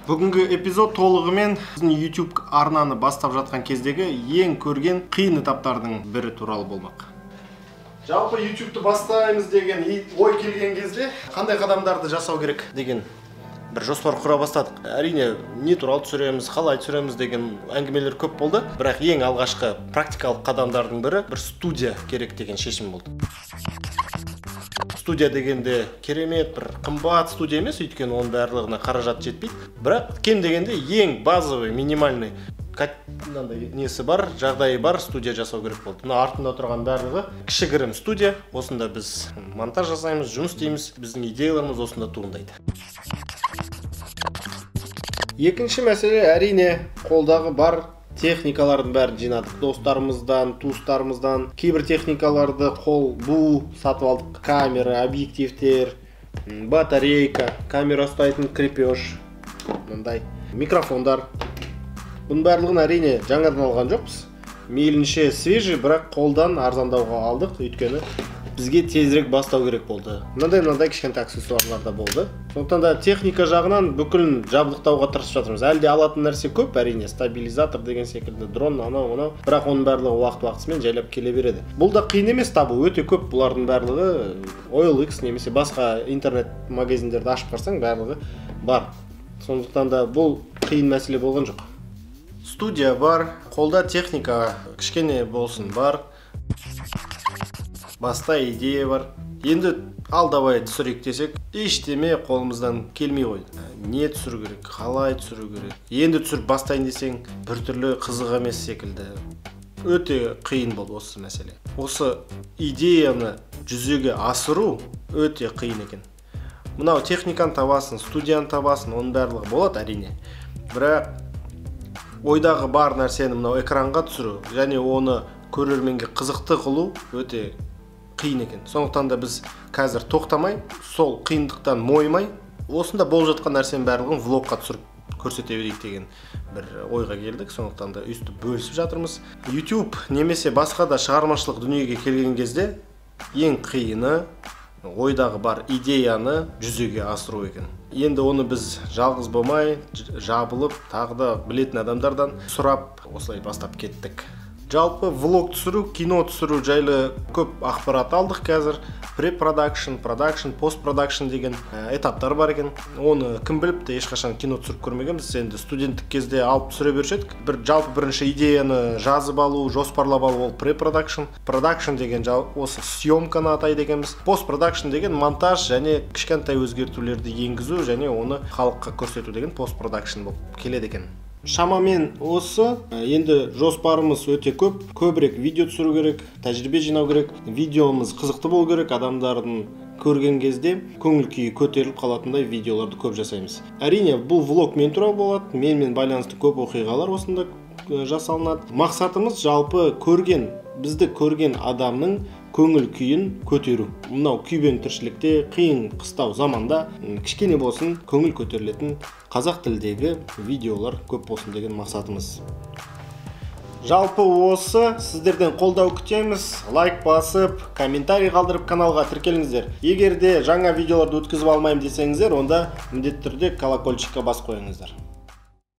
Бүгінгі эпизод толығымен біздің YouTube арнаны бастап жатқан кездегі ең көрген қиын этаптардың бірі туралы болмақ. Жалпы YouTube'ты бастаймыз деген ой келген кезде қандай қадамдарды жасау керек деген бір жоспар құра бастадық. Әрине, не туралы түсіреміз, қалай түсіреміз деген әңгімелер көп болды. Бірақ ең алғашқы практикалық қадамдардың бірі бір студия керек деген шешім болды. Студия дегенде керемет бір қымбат студия емес, өйткені оның барлығына қаражат жетпейді. Бірақ кем дегенде ең базовый, минимальный несі бар, жағдайы бар студия жасау керек болды. Мына артында тұрған барлығы кішігірім студия. Осында біз монтаж жасаймыз, жұмыс істейміз. Біздің идеяларымыз осында туындайды. Екінші мәселе әрине қолдағы бар техникалардың бәрін жинадық. Достарымыздан, туыстарымыздан кейбір техникаларды қол бу сатып алдық. Камера, объективтер, батарейка, камера ұстайтын крепеж, мындай микрофондар. Бұның барлығын әрине жаңадан алған жоқпыз. Мейлінше свежий, бірақ қолдан арзандауға алдық, өйткені бізге тезірек бастау керек болды. Мынандай кішкентай аксессуарлар да болды. Сондықтан да техника жағынан бүкілін жабдықтауға тырысып жатырмыз. Әлде алатын нәрсе көп, әрине, стабилизатор деген секілді, дрон, анау. Бірақ оның барлығы уақыт-уақытысымен жайлап келе береді. Бұл да қиын емес табу, өте көп. Бұлардың барлығы OLX немесе басқа интернет магазиндерді ашып қарсаң, барлығы бар. Сондықтан да бұл қиын мәселе болған жоқ. Студия бар, қолда техника кішкене болсын бар. Баста идея бар. Енді алдабай түсірек десек, ештеме қолымыздан келмей қойды. Не түсіру керек, қалай түсіру керек. Енді түсіріп бастайын десең, біртүрлі қызық емес секілді. Өте қиын болды осы мәселе. Осы идеяны жүзеге асыру өте қиын екен. Мынау техниканы табасын, студияны табасын, оның барлығы болады әрине. Бірақ ойдағы бар нәрсені мынау экранға түсіру және оны көрерменге қызықты қылу өте қиын екен. Сондықтан да біз қазір тоқтамай, сол қиындықтан мойымай, осында болып жатқан нәрсенің барлығын влогқа түсіріп көрсете берейік деген бір ойға келдік. Сондықтан да өйстіп бөлісіп жатырмыз. YouTube немесе басқа да шығармашылық дүниеге келген кезде ең қиыны ойдағы бар идеяны жүзеге асыру екен. Енді оны біз жалғыз болмай, жабылып, тағы да білетін адамдардан сұрап, осылай бастап кеттік. Жалпы влог түсіру, кино түсіру жайлы көп ақпарат алдық қазір. Pre-production, production, post-production деген этаптар бар екен. Оны кім біліпті, ешқашан кино түсіріп көрмегенбіз. Енді студенттік кезде алып түсіре беруші едік. Жалпы бірінші идеяны жазып алу, жоспарлап алу ол pre-production. Production деген осы съемканы атайды екенбіз. Post-production деген монтаж және кішкентай өзгертулерді енгізу және оны халыққа көрсету деген post-production болып келеді екен. Шамамен осы, енді жоспарымыз өте көп, көбірек видео түсіру керек, тәжірибе жинау керек, видеомыз қызықты болу керек, адамдардың көрген кезде көңіл күйі көтеріліп қалатындай видеоларды көп жасаймыз. Әрине, бұл влог мен туралы болады, менімен байланысты көп оқиғалар осында жасалынады. Мақсатымыз жалпы бізді көрген адамның көңіл күйін көтеру. Мынау күйбең тіршілікте, қиын қыстау заманда кішкене болсын көңіл көтерілетін қазақ тілдегі видеолар көп болсын деген мақсатымыз. Жалпы осы, сіздерден қолдау күтеміз. Лайк басып, комментарий қалдырып каналға тіркеліңіздер. Егер де жаңа видеоларды өткізіп алмайым десеңіздер, онда міндетті түрде колокольчикке бас қойыңыздар.